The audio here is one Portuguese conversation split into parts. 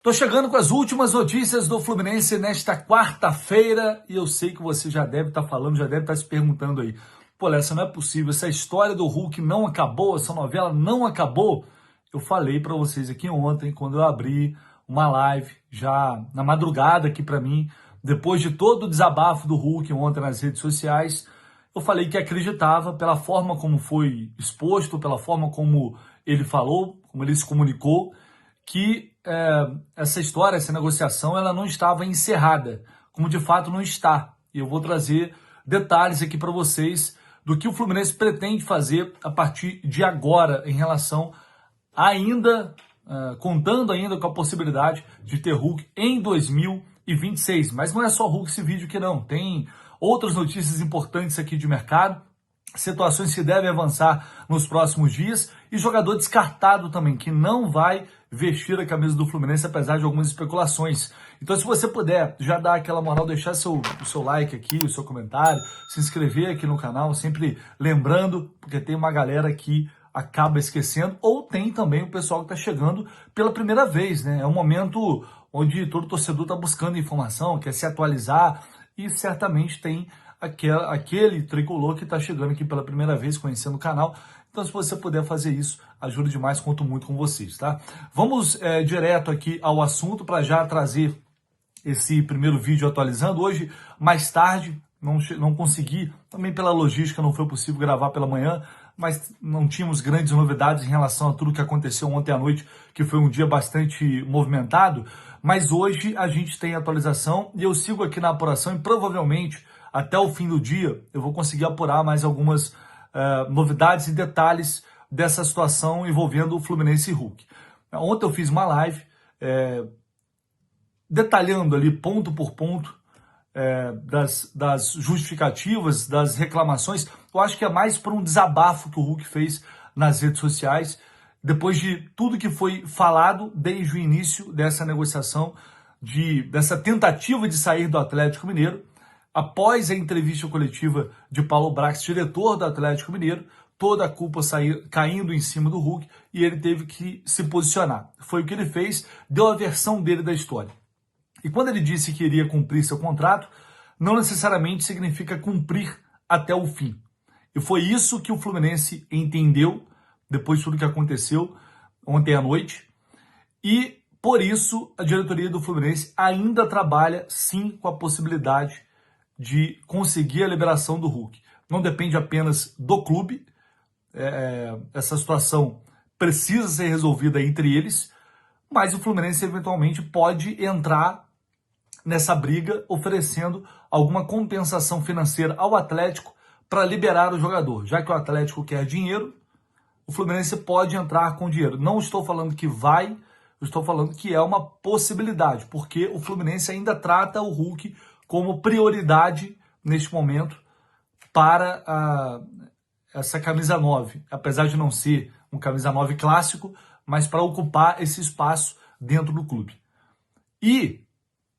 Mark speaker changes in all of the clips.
Speaker 1: Tô chegando com as últimas notícias do Fluminense nesta quarta-feira e eu sei que você já deve estar falando, já deve estar se perguntando aí. Pô, Lessa, não é possível, essa história do Hulk não acabou, essa novela não acabou. Eu falei para vocês aqui ontem, quando eu abri uma live, já na madrugada aqui para mim, depois de todo o desabafo do Hulk ontem nas redes sociais, eu falei que acreditava pela forma como foi exposto, pela forma como ele falou, como ele se comunicou, que essa história, essa negociação, ela não estava encerrada, como de fato não está. E eu vou trazer detalhes aqui para vocês do que o Fluminense pretende fazer a partir de agora em relação ainda, contando ainda com a possibilidade de ter Hulk em 2026. Mas não é só Hulk esse vídeo que não, tem outras notícias importantes aqui de mercado, situações que devem avançar nos próximos dias e jogador descartado também, que não vai vestir a camisa do Fluminense, apesar de algumas especulações. Então, se você puder, já dar aquela moral, deixar o seu like aqui, o seu comentário, se inscrever aqui no canal, sempre lembrando, porque tem uma galera que acaba esquecendo, ou tem também o pessoal que está chegando pela primeira vez, né? É um momento onde todo torcedor está buscando informação, quer se atualizar, e certamente tem aquele tricolor que está chegando aqui pela primeira vez, conhecendo o canal. Então, se você puder fazer isso, ajuda demais, conto muito com vocês, tá? Vamos direto aqui ao assunto para já trazer esse primeiro vídeo atualizando. Hoje, mais tarde, não consegui, também pela logística não foi possível gravar pela manhã, mas não tínhamos grandes novidades em relação a tudo que aconteceu ontem à noite, que foi um dia bastante movimentado, mas hoje a gente tem atualização e eu sigo aqui na apuração e provavelmente até o fim do dia eu vou conseguir apurar mais algumas novidades e detalhes dessa situação envolvendo o Fluminense e Hulk. Ontem eu fiz uma live detalhando ali ponto por ponto das justificativas, das reclamações. Eu acho que é mais por um desabafo que o Hulk fez nas redes sociais, depois de tudo que foi falado desde o início dessa negociação, dessa tentativa de sair do Atlético Mineiro. Após a entrevista coletiva de Paulo Brax, diretor do Atlético Mineiro, toda a culpa caindo em cima do Hulk e ele teve que se posicionar. Foi o que ele fez, deu a versão dele da história. E quando ele disse que iria cumprir seu contrato, não necessariamente significa cumprir até o fim. E foi isso que o Fluminense entendeu depois de tudo que aconteceu ontem à noite. E por isso a diretoria do Fluminense ainda trabalha sim com a possibilidade de conseguir a liberação do Hulk. Não depende apenas do clube, essa situação precisa ser resolvida entre eles, mas o Fluminense eventualmente pode entrar nessa briga oferecendo alguma compensação financeira ao Atlético para liberar o jogador. Já que o Atlético quer dinheiro, o Fluminense pode entrar com dinheiro. Não estou falando que vai, eu estou falando que é uma possibilidade, porque o Fluminense ainda trata o Hulk como prioridade neste momento para essa camisa 9, apesar de não ser um camisa 9 clássico, mas para ocupar esse espaço dentro do clube. E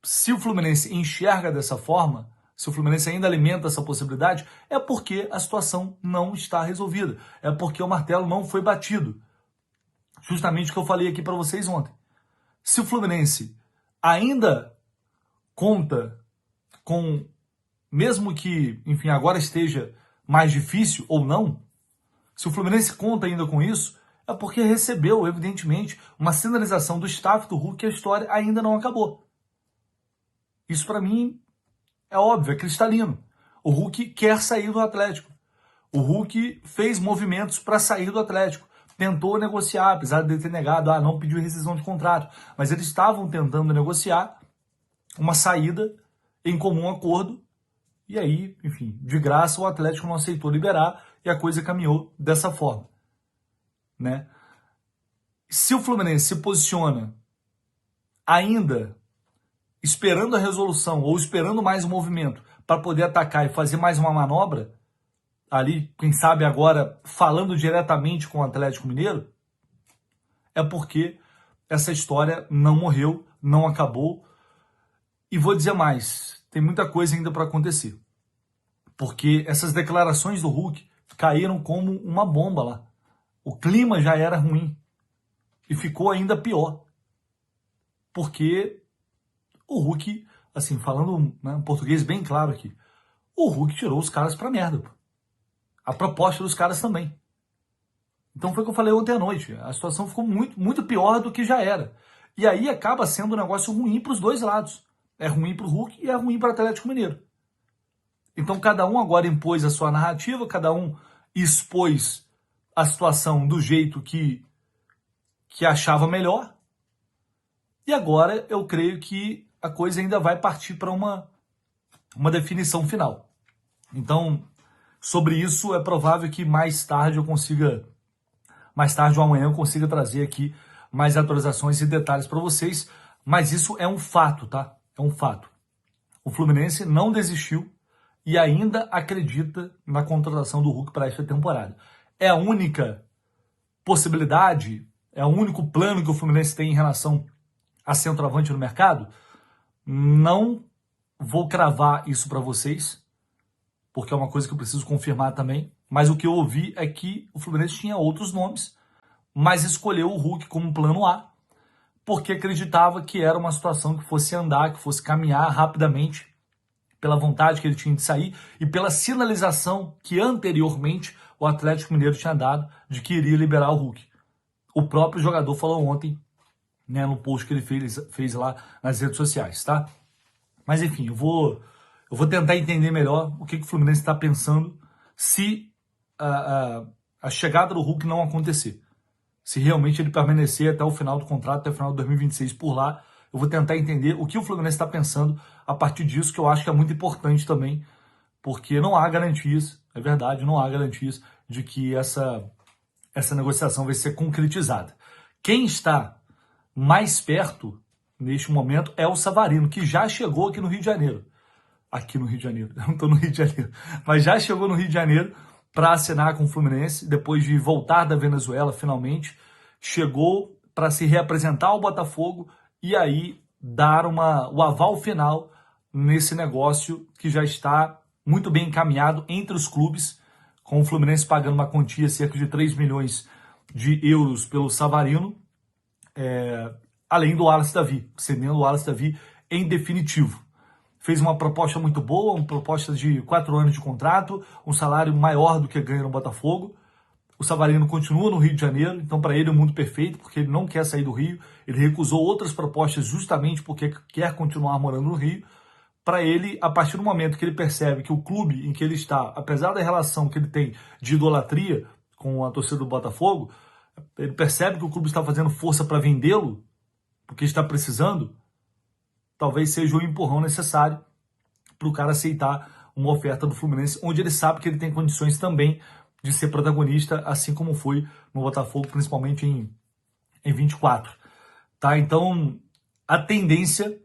Speaker 1: se o Fluminense enxerga dessa forma, se o Fluminense ainda alimenta essa possibilidade, é porque a situação não está resolvida, é porque o martelo não foi batido. Justamente o que eu falei aqui para vocês ontem. Se o Fluminense ainda conta com, mesmo que, enfim, agora esteja mais difícil ou não, se o Fluminense conta ainda com isso, é porque recebeu, evidentemente, uma sinalização do staff do Hulk que a história ainda não acabou. Isso para mim é óbvio, é cristalino. O Hulk quer sair do Atlético. O Hulk fez movimentos para sair do Atlético. Tentou negociar, apesar de ter negado, não pediu rescisão de contrato. Mas eles estavam tentando negociar uma saída em comum acordo. E aí, enfim, de graça o Atlético não aceitou liberar e a coisa caminhou dessa forma, né? Se o Fluminense se posiciona ainda esperando a resolução ou esperando mais um movimento para poder atacar e fazer mais uma manobra, ali, quem sabe agora falando diretamente com o Atlético Mineiro, é porque essa história não morreu, não acabou. E vou dizer mais, tem muita coisa ainda para acontecer. Porque essas declarações do Hulk caíram como uma bomba lá. O clima já era ruim e ficou ainda pior. porque o Hulk, assim, falando, né, em português bem claro aqui, o Hulk tirou os caras pra merda, pô. A proposta dos caras também. Então foi o que eu falei ontem à noite. A situação ficou muito, muito pior do que já era. E aí acaba sendo um negócio ruim para os dois lados. É ruim para o Hulk e é ruim para o Atlético Mineiro. Então cada um agora impôs a sua narrativa, cada um expôs a situação do jeito que achava melhor. E agora eu creio que a coisa ainda vai partir para uma definição final. Então, sobre isso, é provável que mais tarde ou amanhã eu consiga trazer aqui mais atualizações e detalhes para vocês, mas isso é um fato, tá? É um fato. O Fluminense não desistiu e ainda acredita na contratação do Hulk para esta temporada. É a única possibilidade, é o único plano que o Fluminense tem em relação a centroavante no mercado? Não vou cravar isso para vocês, porque é uma coisa que eu preciso confirmar também, mas o que eu ouvi é que o Fluminense tinha outros nomes, mas escolheu o Hulk como plano A, porque acreditava que era uma situação que fosse andar, que fosse caminhar rapidamente, pela vontade que ele tinha de sair e pela sinalização que anteriormente o Atlético Mineiro tinha dado de que iria liberar o Hulk. O próprio jogador falou ontem, né, no post que ele fez lá nas redes sociais, tá? Mas enfim, eu vou tentar entender melhor o que o Fluminense está pensando se a chegada do Hulk não acontecer. Se realmente ele permanecer até o final do contrato, até o final de 2026 por lá, eu vou tentar entender o que o Fluminense está pensando a partir disso, que eu acho que é muito importante também, porque não há garantias, é verdade, não há garantias de que essa negociação vai ser concretizada. Quem está mais perto, neste momento, é o Savarino, que já chegou aqui no Rio de Janeiro. Aqui no Rio de Janeiro, eu não estou no Rio de Janeiro, mas já chegou no Rio de Janeiro para assinar com o Fluminense, depois de voltar da Venezuela, finalmente, chegou para se reapresentar ao Botafogo e aí dar o aval final nesse negócio que já está muito bem encaminhado entre os clubes, com o Fluminense pagando uma quantia cerca de 3 milhões de euros pelo Savarino, além do Wallace Davi, cedendo o Wallace Davi em definitivo. Fez uma proposta muito boa, uma proposta de 4 anos de contrato, um salário maior do que ganha no Botafogo. O Savarino continua no Rio de Janeiro, então para ele é o mundo perfeito, porque ele não quer sair do Rio. Ele recusou outras propostas justamente porque quer continuar morando no Rio. Para ele, a partir do momento que ele percebe que o clube em que ele está, apesar da relação que ele tem de idolatria com a torcida do Botafogo, ele percebe que o clube está fazendo força para vendê-lo, porque está precisando, talvez seja o empurrão necessário para o cara aceitar uma oferta do Fluminense, onde ele sabe que ele tem condições também de ser protagonista, assim como foi no Botafogo, principalmente em 24. Tá? Então, a tendência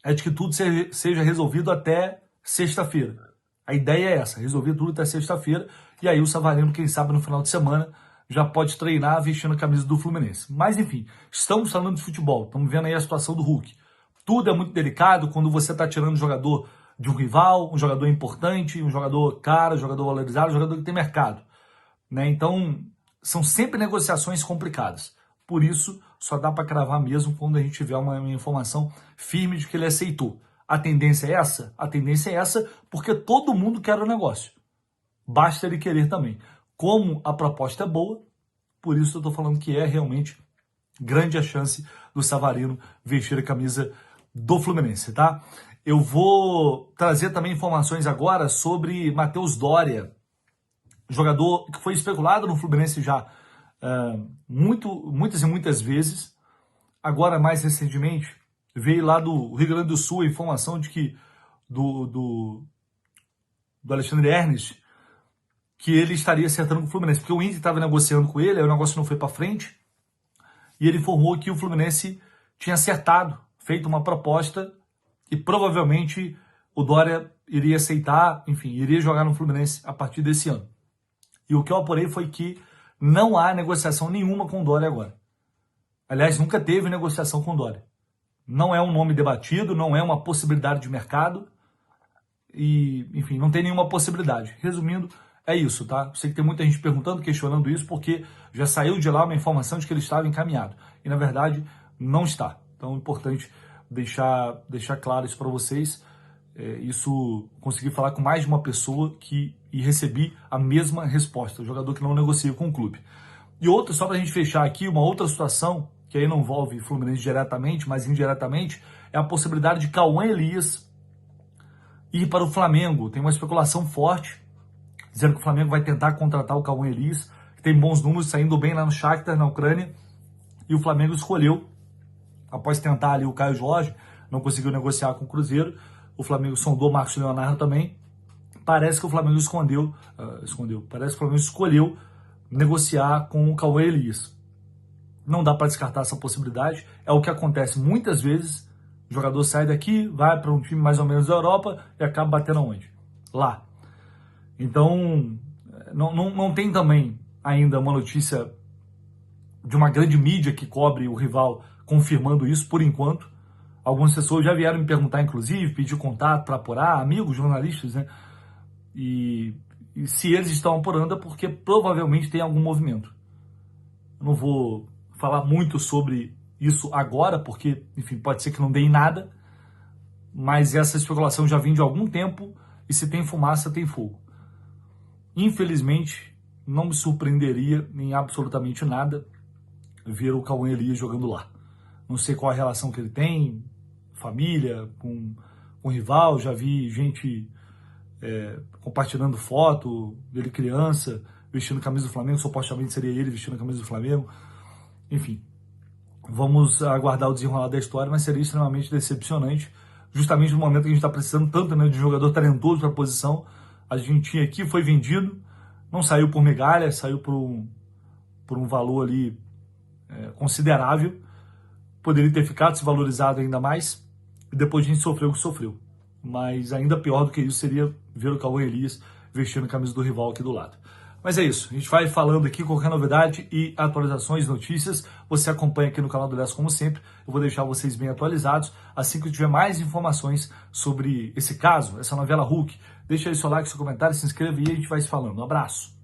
Speaker 1: é de que tudo seja resolvido até sexta-feira. A ideia é essa, resolver tudo até sexta-feira, e aí o Savarino, quem sabe no final de semana, já pode treinar vestindo a camisa do Fluminense. Mas enfim, estamos falando de futebol, estamos vendo aí a situação do Hulk. Tudo é muito delicado quando você está tirando um jogador de um rival, um jogador importante, um jogador caro, um jogador valorizado, um jogador que tem mercado. Né? Então, são sempre negociações complicadas. Por isso, só dá para cravar mesmo quando a gente tiver uma informação firme de que ele aceitou. A tendência é essa? A tendência é essa porque todo mundo quer o negócio. Basta ele querer também. Como a proposta é boa, por isso eu estou falando que é realmente grande a chance do Savarino vestir a camisa do Fluminense, tá? Eu vou trazer também informações agora sobre Matheus Doria, jogador que foi especulado no Fluminense já muitas e muitas vezes. Agora, mais recentemente, veio lá do Rio Grande do Sul a informação de que do Alexandre Ernest, que ele estaria acertando com o Fluminense, porque o Inter estava negociando com ele, aí o negócio não foi para frente, e ele informou que o Fluminense tinha acertado, feito uma proposta, e provavelmente o Doria iria aceitar, enfim, iria jogar no Fluminense a partir desse ano. E o que eu apurei foi que não há negociação nenhuma com o Doria agora. Aliás, nunca teve negociação com o Doria. Não é um nome debatido, não é uma possibilidade de mercado, e, enfim, não tem nenhuma possibilidade. Resumindo, é isso, tá? Sei que tem muita gente perguntando, questionando isso, porque já saiu de lá uma informação de que ele estava encaminhado. E, na verdade, não está. Então é importante deixar claro isso para vocês. Isso, consegui falar com mais de uma pessoa e recebi a mesma resposta, o jogador que não negocia com o clube. E outra, só para a gente fechar aqui, uma outra situação, que aí não envolve Fluminense diretamente, mas indiretamente, é a possibilidade de Cauã Elias ir para o Flamengo. Tem uma especulação forte, dizendo que o Flamengo vai tentar contratar o Cauã Elias, que tem bons números, saindo bem lá no Shakhtar, na Ucrânia, e o Flamengo escolheu, após tentar ali o Caio Jorge, não conseguiu negociar com o Cruzeiro, o Flamengo sondou o Marcos Leonardo também. Parece que o Flamengo parece que o Flamengo escolheu negociar com o Cauã Elias. Não dá para descartar essa possibilidade. É o que acontece muitas vezes. O jogador sai daqui, vai para um time mais ou menos da Europa e acaba batendo aonde? Lá. Então, não tem também ainda uma notícia de uma grande mídia que cobre o rival confirmando isso por enquanto. Algumas pessoas já vieram me perguntar, inclusive, pedir contato para apurar, amigos jornalistas, né? E se eles estão apurando é porque provavelmente tem algum movimento. Eu não vou falar muito sobre isso agora, porque, enfim, pode ser que não dê em nada, mas essa especulação já vem de algum tempo e se tem fumaça, tem fogo. Infelizmente, não me surpreenderia em absolutamente nada ver o Cauã Elias jogando lá. Não sei qual a relação que ele tem, família, com o rival, já vi gente compartilhando foto dele criança, vestindo a camisa do Flamengo, supostamente seria ele vestindo a camisa do Flamengo. Enfim, vamos aguardar o desenrolar da história, mas seria extremamente decepcionante, justamente no momento que a gente está precisando tanto, né, de um jogador talentoso para a posição. A gente tinha aqui, foi vendido, não saiu por migalha, saiu por um valor ali considerável, poderia ter ficado, se valorizado ainda mais, e depois a gente sofreu o que sofreu. Mas ainda pior do que isso seria ver o Cauã Elias vestindo a camisa do rival aqui do lado. Mas é isso, a gente vai falando aqui, qualquer novidade e atualizações, notícias, você acompanha aqui no canal do Leste como sempre. Eu vou deixar vocês bem atualizados, assim que eu tiver mais informações sobre esse caso, essa novela Hulk. Deixa aí seu like, seu comentário, se inscreva e a gente vai se falando. Um abraço!